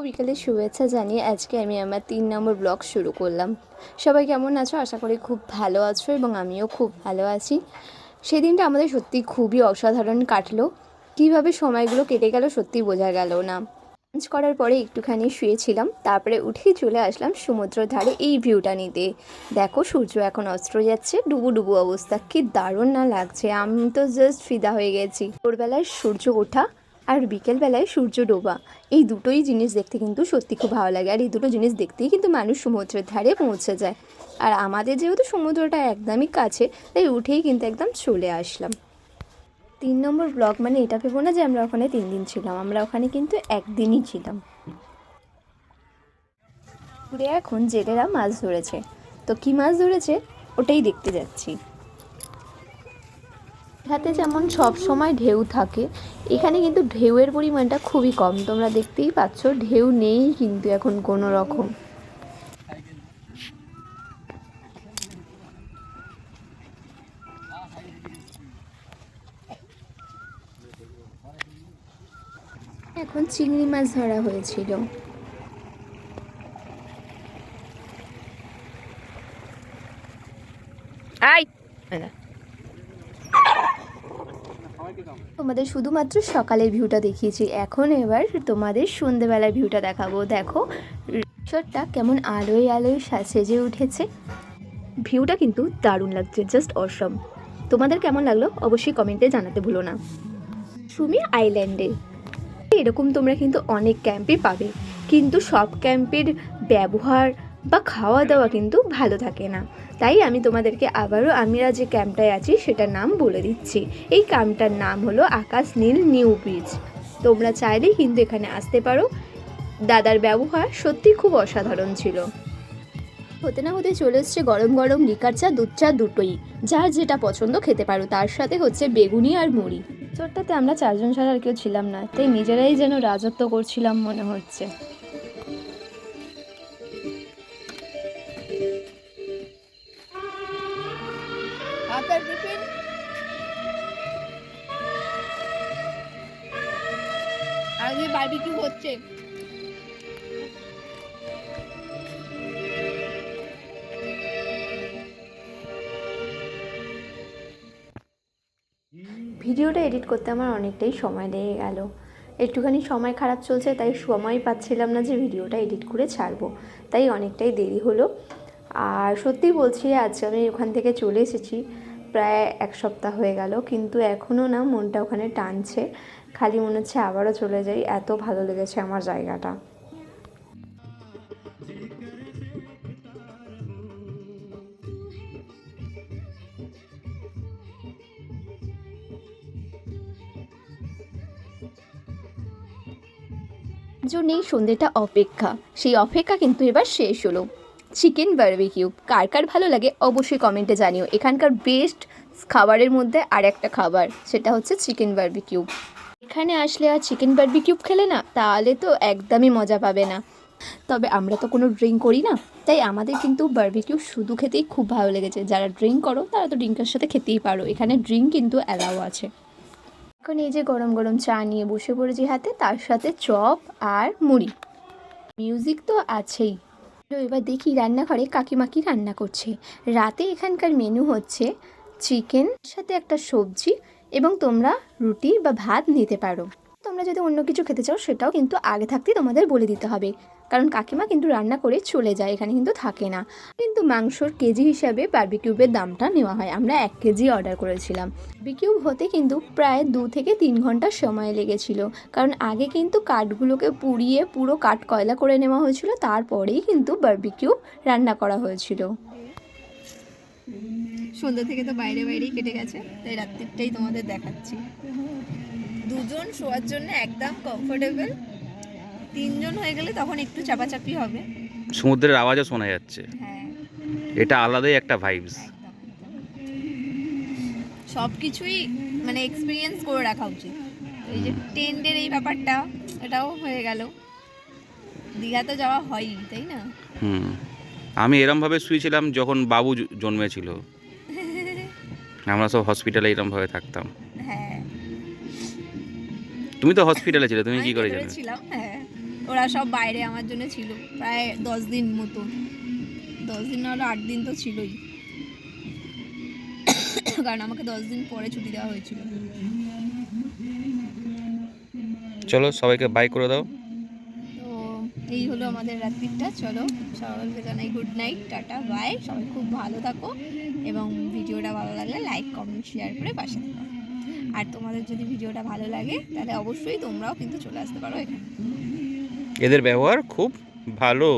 বিকেলে শুভেচ্ছা জানিয়ে আজকে আমি আমার 3 নম্বর ব্লগ শুরু করলাম। সবাই কেমন আছো? আশা করি খুব ভালো আছো এবং আমিও খুব ভালো আছি। সেদিনটা আমাদের সত্যি খুবই অসাধারণ কাটলো। কীভাবে সময়গুলো কেটে গেল সত্যি বোঝা গেল না। লাঞ্চ করার পরে একটুখানি শুয়েছিলাম, তারপরে উঠেই চলে আসলাম সমুদ্রের ধারে এই ভিউটা নিতে। দেখো সূর্য এখন অস্ত যাচ্ছে, ডুবু ডুবু অবস্থা, কি দারুণ না লাগছে। আমি তো জাস্ট ফিদা হয়ে গেছি। ভোরবেলায় সূর্য ওঠা আর বিকেলবেলায় সূর্য ডোবা, এই দুটোই জিনিস দেখতে কিন্তু সত্যি খুব ভালো লাগে। আর এই দুটো জিনিস দেখতেই কিন্তু মানুষ সমুদ্রের ধারে পৌঁছে যায়। আর আমাদের যেহেতু সমুদ্রটা একদমই কাছে, তাই উঠেই কিন্তু একদম চলে আসলাম। 3 নম্বর ব্লগ মানে এটা ভেবো না যে আমরা ওখানে 3 দিন ছিলাম, আমরা ওখানে কিন্তু একদিনই ছিলাম। ঘুরে এখন জেলেরা মাছ ধরেছে, তো কি মাছ ধরেছে ওটাই দেখতে যাচ্ছি। হাতে যেমন সব সময় ঢেউ থাকে, এখানে কিন্তু ঢেউয়ের পরিমাণটা খুবই কম। তোমরা দেখতেই পাচ্ছ ঢেউ নেই কিন্তু এখন কোনো রকম। এখন চিংড়ি মাছ ধরা হয়েছিল। তোমাদের শুধুমাত্র সকালের ভিউটা দেখিয়েছি, এখন এবার তোমাদের সন্ধ্যেবেলার ভিউটা দেখাবো। দেখো রিসর্টটা কেমন আলোয় আলোয় সেজে উঠেছে। ভিউটা কিন্তু দারুণ লাগছে, জাস্ট অসম। তোমাদের কেমন লাগলো অবশ্যই কমেন্টে জানাতে ভুলো না। সুমি আইল্যান্ডে এরকম তোমরা কিন্তু অনেক ক্যাম্পে পাবে, কিন্তু সব ক্যাম্পের ব্যবহার বা খাওয়া দাওয়া কিন্তু ভালো থাকে না। তাই আমি তোমাদেরকে আবারও আমরা যে ক্যাম্পটায় আছি সেটার নাম বলে দিচ্ছি। এই ক্যাম্পটার নাম হলো আকাশ নীল নিউ ব্রিজ। তোমরা চাইলেই কিন্তু এখানে আসতে পারো। দাদার ব্যবহার সত্যি খুব অসাধারণ ছিল। হতে না হতে চলে এসছে গরম গরম লিকার চা, দুধ চা দুটোই, যার যেটা পছন্দ খেতে পারো। তার সাথে হচ্ছে বেগুনি আর মুড়ি। চোরটাতে আমরা 4 জন ছাড়া আর কেউ ছিলাম না, তাই নিজেরাই যেন রাজত্ব করছিলাম মনে হচ্ছে। আগে বারবিকিউ হচ্ছে। ভিডিওটা এডিট করতে আমার অনেকটাই সময় লেগে গেল। একটুখানি সময় খারাপ চলছে, তাই সময় পাচ্ছিলাম না যে ভিডিওটা এডিট করে ছাড়বো, তাই অনেকটাই দেরি হলো। আর সত্যি বলছি, আজ আমি ওখান থেকে চলে এসেছি প্রায় 1 সপ্তাহ হয়ে গেল, কিন্তু এখনও না মনটা ওখানে টানছে। খালি মনে হচ্ছে আবারও চলে যাই, এত ভালো লেগেছে আমার জায়গাটা। জন্যেই সন্ধ্যেটা অপেক্ষা, সেই অপেক্ষা কিন্তু এবার শেষ হলো। চিকেন বারবিকিউ কার কার ভালো লাগে অবশ্যই কমেন্টে জানিও। এখানকার বেস্ট খাবারের মধ্যে আর একটা খাবার, সেটা হচ্ছে চিকেন বারবিকিউ। এখানে আসলে আর চিকেন বারবিকিউ খেলে না, তাহলে তো একদমই মজা পাবে না। তবে আমরা তো কোনো ড্রিঙ্ক করি না, তাই আমাদের কিন্তু বারবিকিউ শুধু খেতেই খুব ভালো লেগেছে। যারা ড্রিঙ্ক করো তারা তো ড্রিঙ্কের সাথে খেতেই পারো, এখানে ড্রিঙ্ক কিন্তু অ্যালাউ আছে। এখন এই যে গরম গরম চা নিয়ে বসে পড়েছি হাতে, তার সাথে চপ আর মুড়ি। মিউজিক তো আছেই। তো এবার দেখি রান্নাঘরে কাকিমা কি রান্না করছে। রাতে এখানকার মেনু হচ্ছে চিকেন সাথে একটা সবজি, এবং তোমরা রুটি বা ভাত নিতে পারো। তোমরা যদি অন্য কিছু খেতে চাও সেটাও কিন্তু আগে থাকতেই তোমাদের বলে দিতে হবে, কারণ কাকিমা কিন্তু রান্না করে চলে যায়, এখানে কিন্তু থাকে না। কিন্তু মাংসর কেজি হিসাবে বারবিকিউবের দামটা নেওয়া হয়। আমরা 1 কেজি অর্ডার করেছিলাম। বারবিকিউ হতে কিন্তু প্রায় 2 থেকে 3 ঘন্টা সময় লেগেছিল, কারণ আগে কিন্তু কাঠগুলোকে পুড়িয়ে পুরো কাঠ কয়লা করে নেওয়া হয়েছিল, তারপরেই কিন্তু বারবিকিউ রান্না করা হয়েছিল। সন্ধ্যা থেকে তো বাইরে বাইরেই কেটে গেছে, তাই রাত্রিটাই তোমাদের দেখাচ্ছি। 2 জন শোয়ার জন্য একদম কমফোর্টেবল, 3 জন হয়ে গেলে তখন একটু চাপাচাপি হবে। সমুদ্রের আওয়াজও শোনা যাচ্ছে। হ্যাঁ, এটা আলাদাই একটা ভাইবস। সব কিছুই মানে এক্সপিরিয়েন্স করে রাখা উচিত। এই যে টেন্টের এই ব্যাপারটা, এটাও হয়ে গেল। দীঘা তো যাওয়া হয়ই, তাই না? আমি এরমভাবে শুয়েছিলাম যখন বাবু জন্মেছিল। আমরা সব হসপিটালে এরমভাবে থাকতাম। হ্যাঁ, তুমি তো হসপিটালে ছিলে, তুমি কি করে জানো? ছিলাম। হ্যাঁ, ওরা সব বাইরে আমার জন্য ছিল প্রায় 10 দিন মতো, 10 দিন না হলে 8 দিন তো ছিলই, কারণ আমাকে 10 দিন পরে ছুটি দেওয়া হয়েছিল। চলো সবাইকে বাই করে দাও। তো এই হলো আমাদের রাত্রিটা। চলো সবাইকে জানাই গুড নাইট, টাটা, বাই। সবাই খুব ভালো থাকো এবং ভিডিওটা ভালো লাগলে লাইক কমেন্ট শেয়ার করে পাশে থাকো। আর তোমাদের যদি ভিডিওটা ভালো লাগে তাহলে অবশ্যই তোমরাও কিন্তু চলে আসতে পারো এখানে। এদের ব্যবহার খুব ভালো।